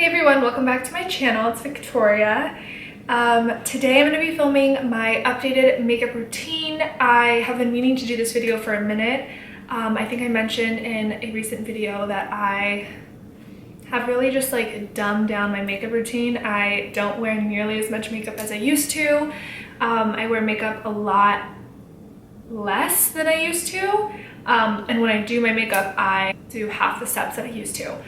Hey everyone, welcome back to my channel. It's Victoria. Today I'm going to be filming my updated makeup routine. I have been meaning to do this video for a minute. I think I mentioned in a recent video that I have really just like dumbed down my makeup routine. I don't wear nearly as much makeup as I used to. I wear makeup a lot less than I used to. And when I do my makeup, I do half the steps that I used to.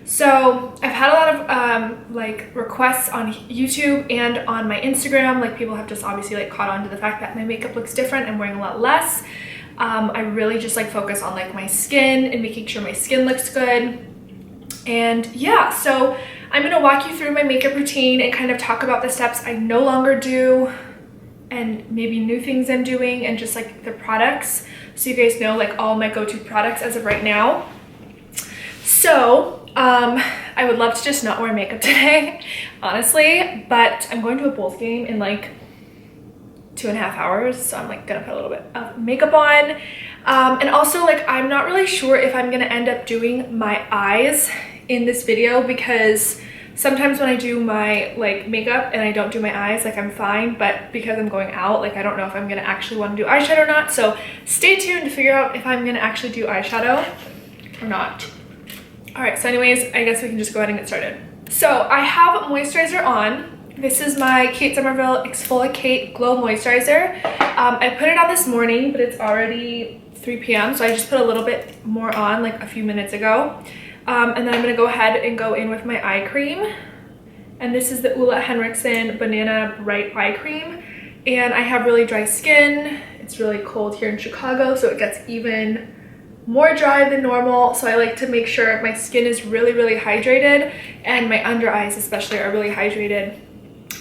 So I've had a lot of like requests on YouTube and on my Instagram. Like people have just obviously like caught on to the fact that my makeup looks different. I'm wearing a lot less. I really just like focus on like my skin and making sure my skin looks good. And yeah, so I'm gonna walk you through my makeup routine and kind of talk about the steps I no longer do and maybe new things I'm doing and just like the products. So you guys know like all my go-to products as of right now. So I would love to just not wear makeup today, honestly, but I'm going to a Bulls game in like 2.5 hours, so I'm like gonna put a little bit of makeup on. And also like I'm not really sure if I'm gonna end up doing my eyes in this video, because sometimes when I do my like makeup and I don't do my eyes, like I'm fine, but because I'm going out, like I don't know if I'm gonna actually want to do eyeshadow or not. So stay tuned to figure out if I'm gonna actually do eyeshadow or not. All right, so anyways, I guess we can just go ahead and get started. So I have moisturizer on. This is my Kate Somerville Exfoliate Glow Moisturizer. I put it on this morning, but it's already 3 p.m. So I just put a little bit more on like a few minutes ago. And then I'm gonna go ahead and go in with my eye cream. And this is the Ulla Henriksen Banana Bright Eye Cream. And I have really dry skin. It's really cold here in Chicago, so it gets even more dry than normal, so I like to make sure my skin is really hydrated, and my under eyes especially are really hydrated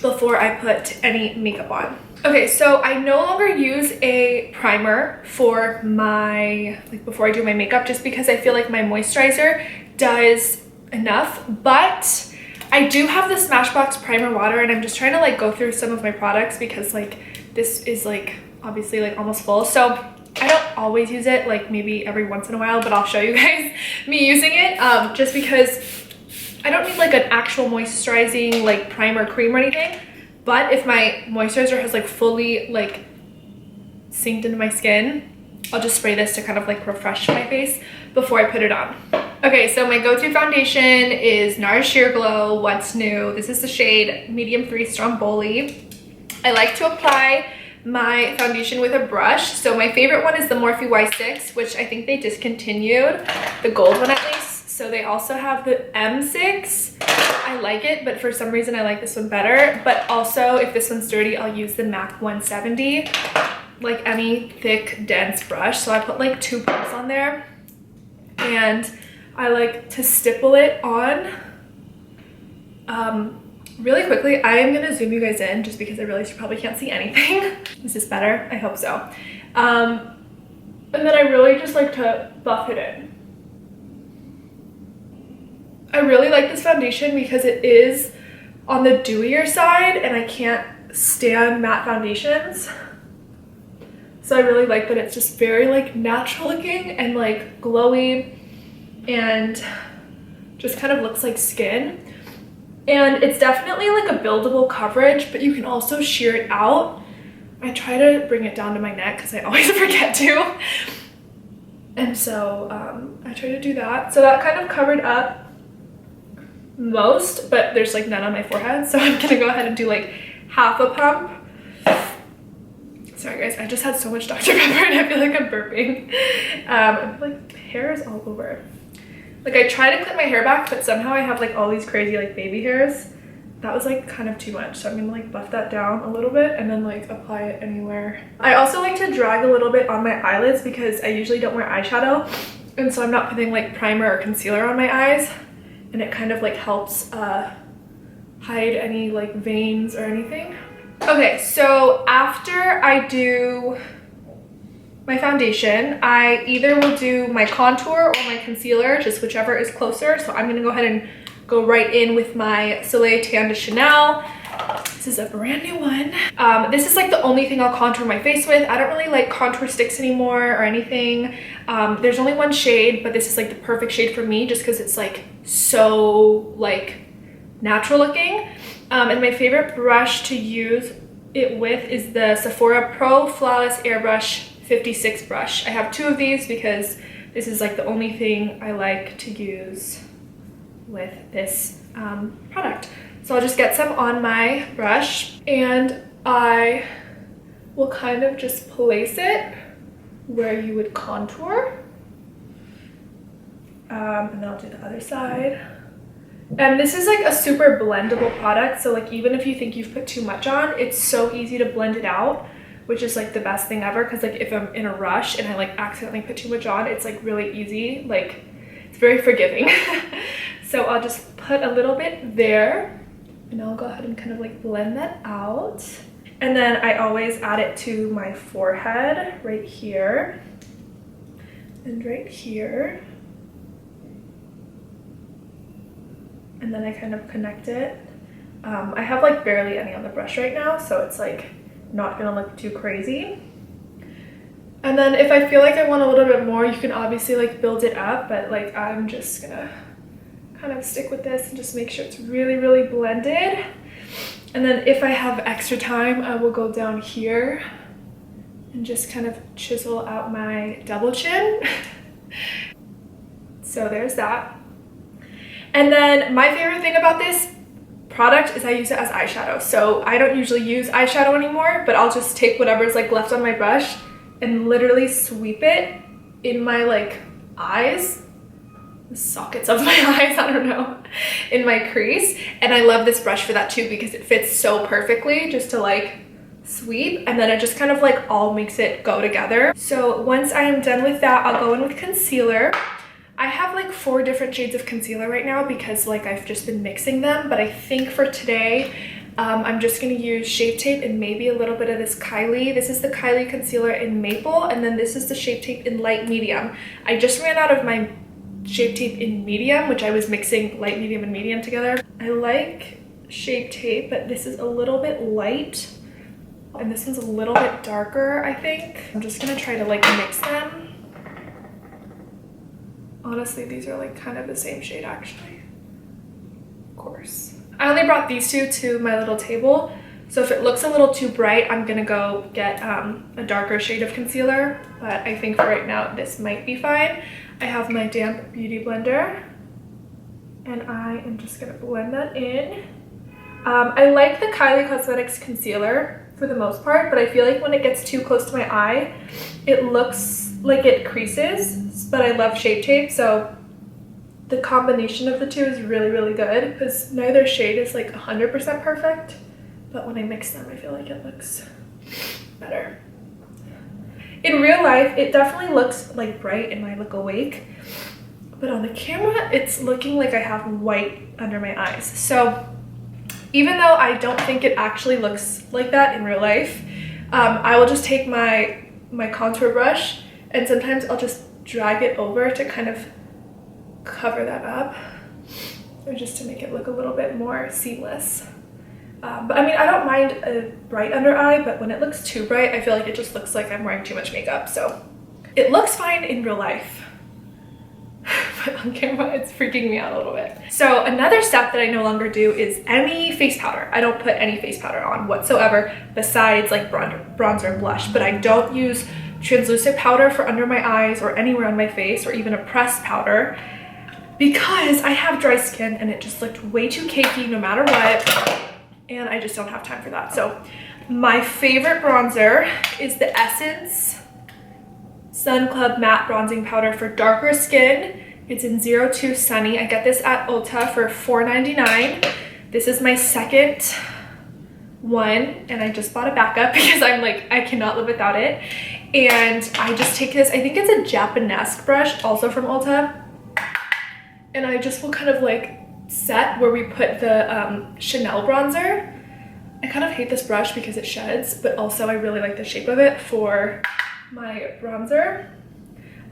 before I put any makeup on. Okay, so I no longer use a primer for my, like before I do my makeup, just because I feel like my moisturizer does enough, but I do have the Smashbox Primer Water, and I'm just trying to like go through some of my products because like this is like obviously like almost full. So I don't always use it, like maybe every once in a while, but I'll show you guys me using it just because I don't need like an actual moisturizing like primer cream or anything. But if my moisturizer has like fully like sinked into my skin, I'll just spray this to kind of like refresh my face before I put it on. Okay, so my go-to foundation is NARS Sheer Glow What's New. This is the shade Medium 3 Stromboli. I like to apply my foundation with a brush. So my favorite one is the Morphe Y6, which I think they discontinued, the gold one at least. So they also have the M6. I like it, but for some reason I like this one better. But also if this one's dirty, I'll use the MAC 170, like any thick, dense brush. So I put like 2 pumps on there, and I like to stipple it on really quickly. I am gonna zoom you guys in just because I realize you probably can't see anything. Is this better? I hope so. And then I really just like to buff it in. I really like this foundation because it is on the dewier side, and I can't stand matte foundations. So I really like that it's just very like natural looking and like glowy and just kind of looks like skin. And it's definitely like a buildable coverage, but you can also sheer it out. I try to bring it down to my neck because I always forget to. And so I try to do that. So that kind of covered up most, but there's like none on my forehead. So I'm gonna go ahead and do like half a pump. Sorry guys, I just had so much Dr. Pepper and I feel like I'm burping. I feel like hair is all over. Like I try to clip my hair back, but somehow I have like all these crazy like baby hairs. That was like kind of too much. So I'm gonna like buff that down a little bit and then like apply it anywhere. I also like to drag a little bit on my eyelids because I usually don't wear eyeshadow. And so I'm not putting like primer or concealer on my eyes. And it kind of like helps hide any like veins or anything. Okay, so after I do my foundation, I either will do my contour or my concealer, just whichever is closer. So I'm gonna go ahead and go right in with my Soleil Tan de Chanel. This is a brand new one. This is like the only thing I'll contour my face with. I don't really like contour sticks anymore or anything. There's only one shade, but this is like the perfect shade for me just because it's like so like natural looking. And my favorite brush to use it with is the Sephora Pro Flawless Airbrush 56 brush. I have 2 of these because this is like the only thing I like to use with this product. So I'll just get some on my brush and I will kind of just place it where you would contour. And then I'll do the other side. And this is like a super blendable product, so like even if you think you've put too much on, it's so easy to blend it out, which is like the best thing ever, because like if I'm in a rush and I like accidentally put too much on, it's like really easy, like it's very forgiving. So I'll just put a little bit there and I'll go ahead and kind of like blend that out. And then I always add it to my forehead right here and right here. And then I kind of connect it. I have like barely any on the brush right now, so it's like not gonna look too crazy. And then if I feel like I want a little bit more, you can obviously like build it up, but like I'm just gonna kind of stick with this and just make sure it's really, really blended. And then if I have extra time, I will go down here and just kind of chisel out my double chin. So there's that. And then my favorite thing about this product is I use it as eyeshadow. So I don't usually use eyeshadow anymore, but I'll just take whatever's like left on my brush and literally sweep it in my like eyes, the sockets of my eyes, I don't know, in my crease. And I love this brush for that too, because it fits so perfectly just to like sweep, and then it just kind of like all makes it go together. So once I am done with that, I'll go in with concealer. I have like 4 different shades of concealer right now because like I've just been mixing them, but I think for today I'm just going to use Shape Tape and maybe a little bit of this Kylie. This is the Kylie concealer in Maple, and then this is the Shape Tape in Light Medium. I just ran out of my Shape Tape in Medium, which I was mixing light, medium, and medium together. I like Shape Tape, but this is a little bit light and this one's a little bit darker, I think. I'm just going to try to like mix them. Honestly, these are like kind of the same shade actually. Of course. I only brought these 2 to my little table, so if it looks a little too bright, I'm gonna go get a darker shade of concealer, but I think for right now this might be fine. I have my damp beauty blender and I am just gonna blend that in. I like the Kylie Cosmetics concealer for the most part, but I feel like when it gets too close to my eye, it looks like it creases, but I love Shape Tape, so the combination of the 2 is really, really good because neither shade is like 100% perfect, but when I mix them, I feel like it looks better. In real life, it definitely looks like bright and I look awake, but on the camera, it's looking like I have white under my eyes. So even though I don't think it actually looks like that in real life, I will just take my contour brush and sometimes I'll just drag it over to kind of cover that up, or just to make it look a little bit more seamless. But I mean, I don't mind a bright under eye, but when it looks too bright, I feel like it just looks like I'm wearing too much makeup. So it looks fine in real life, but on camera, it's freaking me out a little bit. So another step that I no longer do is any face powder. I don't put any face powder on whatsoever besides like bronzer and blush, but I don't use translucent powder for under my eyes or anywhere on my face, or even a pressed powder, because I have dry skin and it just looked way too cakey no matter what, and I just don't have time for that. So my favorite bronzer is the Essence Sun Club Matte Bronzing Powder for darker skin. It's in 02 Sunny. I get this at Ulta for $4.99. This is my second one, and I just bought a backup because I'm like, I cannot live without it. And I just take this, I think it's a Japanese brush, also from Ulta, and I just will kind of like set where we put the Chanel bronzer. I kind of hate this brush because it sheds, but also I really like the shape of it for my bronzer.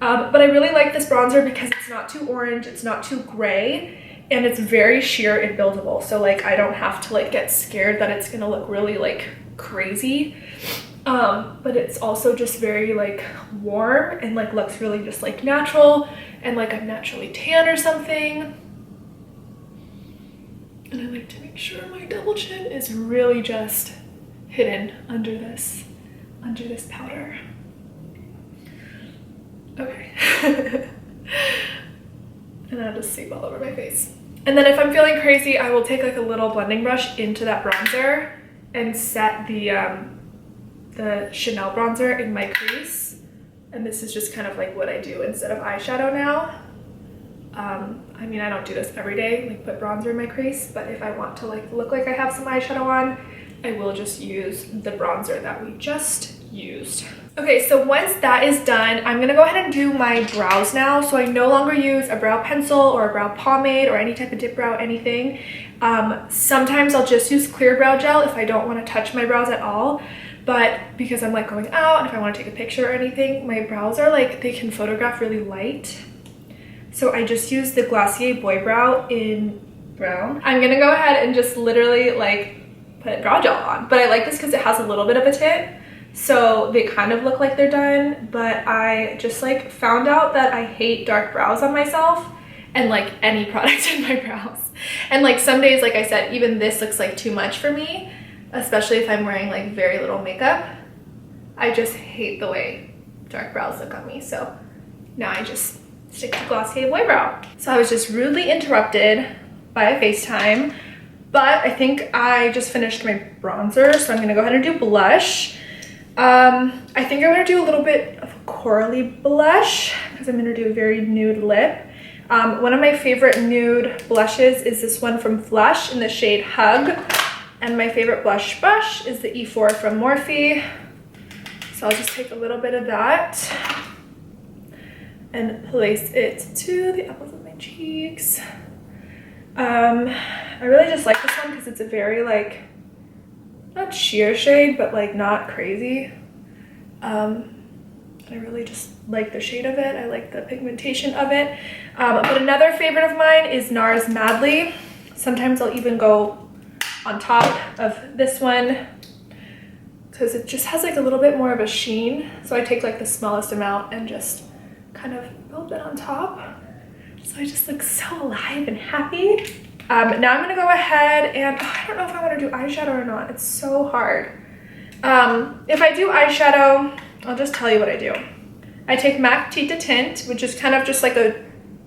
But I really like this bronzer because it's not too orange, it's not too gray, and it's very sheer and buildable. So like I don't have to like get scared that it's gonna look really like crazy. But it's also just very like warm and like looks really just like natural, and like I'm naturally tan or something. And I like to make sure my double chin is really just hidden under this powder. Okay. And I'll just seep all over my face. And then if I'm feeling crazy, I will take like a little blending brush into that bronzer and set the Chanel bronzer in my crease. And this is just kind of like what I do instead of eyeshadow now. I mean, I don't do this every day, like put bronzer in my crease, but if I want to like look like I have some eyeshadow on, I will just use the bronzer that we just used. Okay, so once that is done, I'm gonna go ahead and do my brows now. So I no longer use a brow pencil or a brow pomade or any type of dip brow, anything. Sometimes I'll just use clear brow gel if I don't want to touch my brows at all. But because I'm like going out and if I want to take a picture or anything, my brows are like, they can photograph really light. So I just use the Glossier Boy Brow in brown. I'm gonna go ahead and just literally like put brow gel on. But I like this because it has a little bit of a tint. So they kind of look like they're done, but I just like found out that I hate dark brows on myself and like any product in my brows. And like some days, like I said, even this looks like too much for me, especially if I'm wearing like very little makeup. I just hate the way dark brows look on me. So now I just stick to Glossier Boy Brow. So I was just rudely interrupted by a FaceTime, but I think I just finished my bronzer. So I'm gonna go ahead and do blush. I think I'm gonna do a little bit of a corally blush because I'm gonna do a very nude lip. One of my favorite nude blushes is this one from Flush in the shade Hug. And my favorite blush brush is the E4 from Morphe. So I'll just take a little bit of that and place it to the apples of my cheeks. I really just like this one because it's a very like, not sheer shade, but like not crazy. I really just like the shade of it. I like the pigmentation of it. But another favorite of mine is NARS Madly. Sometimes I'll even go on top of this one because it just has like a little bit more of a sheen. So I take like the smallest amount and just kind of build it on top. So I just look so alive and happy. Now I'm gonna go ahead and, I don't know if I wanna do eyeshadow or not. It's so hard. If I do eyeshadow, I'll just tell you what I do. I take MAC Tita Tint, which is kind of just like a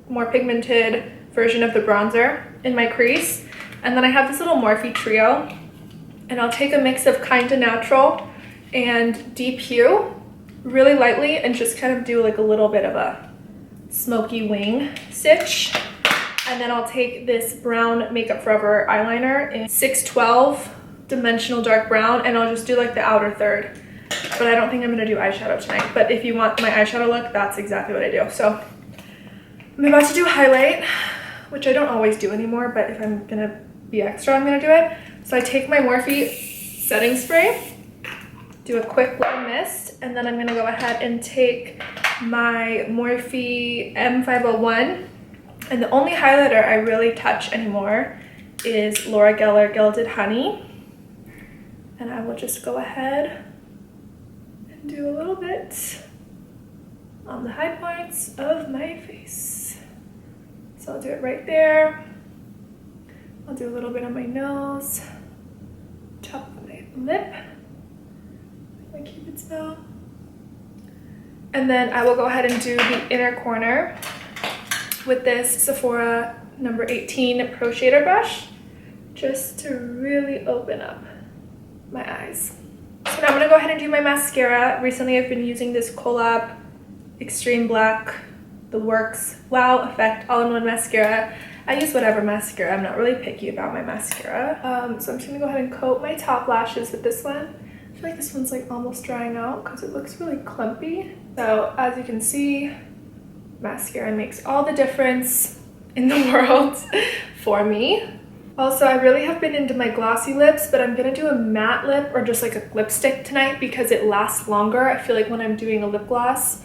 more pigmented version of the bronzer in my crease. And then I have this little Morphe Trio. And I'll take a mix of Kinda Natural and Deep Hue really lightly and just kind of do like a little bit of a smoky wing stitch. And then I'll take this brown Makeup Forever eyeliner in 612 dimensional dark brown, and I'll just do like the outer third. But I don't think I'm gonna do eyeshadow tonight. But if you want my eyeshadow look, that's exactly what I do. So I'm about to do highlight, which I don't always do anymore, but if I'm gonna be extra, I'm gonna do it. So I take my Morphe setting spray, do a quick little mist, and then I'm gonna go ahead and take my Morphe M501. And the only highlighter I really touch anymore is Laura Geller Gilded Honey. And I will just go ahead and do a little bit on the high points of my face. So I'll do it right there. I'll do a little bit on my nose, top of my lip, my Cupid's bow. And then I will go ahead and do the inner corner with this Sephora number 18 Pro Shader brush, just to really open up my eyes. So now I'm gonna go ahead and do my mascara. Recently I've been using this Collab Extreme Black, The Works Wow Effect All-in-One Mascara. I use whatever mascara, I'm not really picky about my mascara. So I'm just gonna go ahead and coat my top lashes with this one. I feel like this one's like almost drying out because it looks really clumpy. So as you can see, mascara makes all the difference in the world for me. Also, I really have been into my glossy lips, but I'm gonna do a matte lip or just like a lipstick tonight because it lasts longer. I feel like when I'm doing a lip gloss,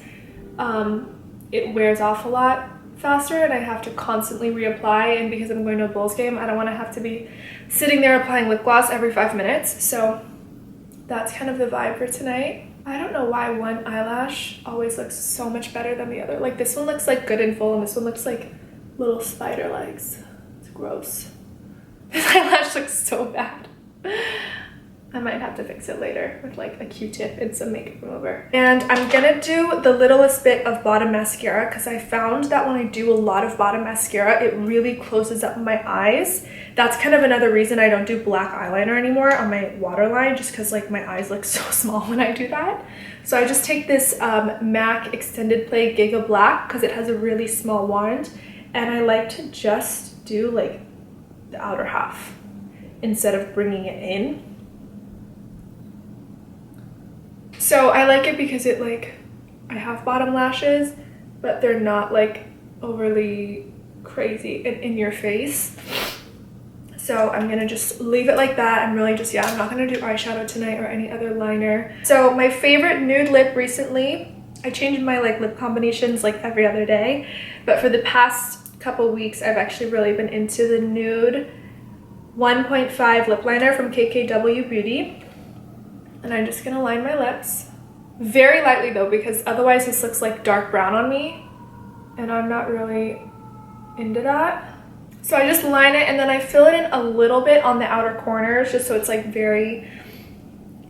it wears off a lot faster and I have to constantly reapply, and because I'm going to a Bulls game, I don't want to have to be sitting there applying lip gloss every 5 minutes. So that's kind of the vibe for tonight. I don't know why one eyelash always looks so much better than the other. Like this one looks like good and full and this one looks like little spider legs. It's gross. This eyelash looks so bad. I might have to fix it later with like a Q-tip and some makeup remover. And I'm gonna do the littlest bit of bottom mascara because I found that when I do a lot of bottom mascara, it really closes up my eyes. That's kind of another reason I don't do black eyeliner anymore on my waterline, just because like my eyes look so small when I do that. So I just take this MAC Extended Play Giga Black because it has a really small wand, and I like to just do like the outer half instead of bringing it in. So I like it because it like, I have bottom lashes, but they're not like overly crazy and in your face. So I'm gonna just leave it like that. I'm really just, yeah, I'm not gonna do eyeshadow tonight or any other liner. So my favorite nude lip recently, I changed my like lip combinations like every other day, but for the past couple weeks, I've actually really been into the nude 1.5 lip liner from KKW Beauty. And I'm just gonna line my lips. Very lightly though, because otherwise this looks like dark brown on me, and I'm not really into that. So I just line it and then I fill it in a little bit on the outer corners just so it's like very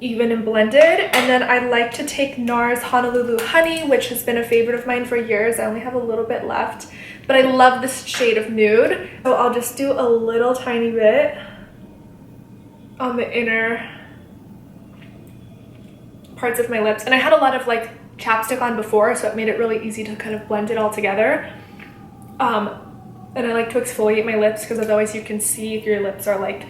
even and blended. And then I like to take NARS Honolulu Honey, which has been a favorite of mine for years. I only have a little bit left, but I love this shade of nude. So I'll just do a little tiny bit on the inner parts of my lips. And I had a lot of like chapstick on before, so it made it really easy to kind of blend it all together. And I like to exfoliate my lips because otherwise you can see if your lips are like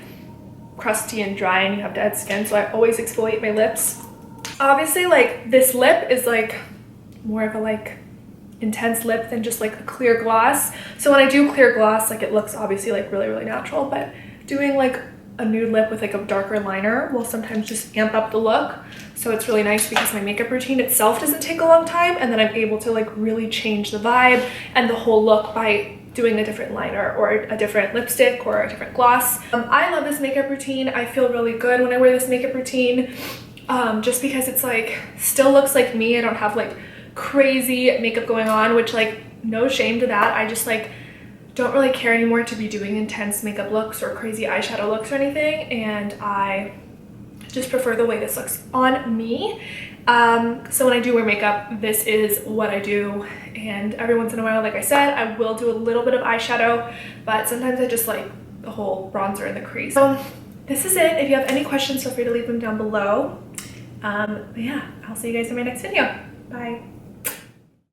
crusty and dry and you have dead skin, so I always exfoliate my lips. Obviously like this lip is like more of a like intense lip than just like a clear gloss. So when I do clear gloss, like it looks obviously like really natural, but doing like a nude lip with like a darker liner will sometimes just amp up the look. So it's really nice because my makeup routine itself doesn't take a long time, and then I'm able to like really change the vibe and the whole look by doing a different liner or a different lipstick or a different gloss. I love this makeup routine. I feel really good when I wear this makeup routine, just because it's like still looks like me. I don't have like crazy makeup going on, which like no shame to that. I just like don't really care anymore to be doing intense makeup looks or crazy eyeshadow looks or anything, and I just prefer the way this looks on me. So when I do wear makeup, this is what I do, and every once in a while, like I said, I will do a little bit of eyeshadow, but sometimes I just like the whole bronzer and the crease. So this is it. If you have any questions, feel free to leave them down below. But yeah, I'll see you guys in my next video. Bye.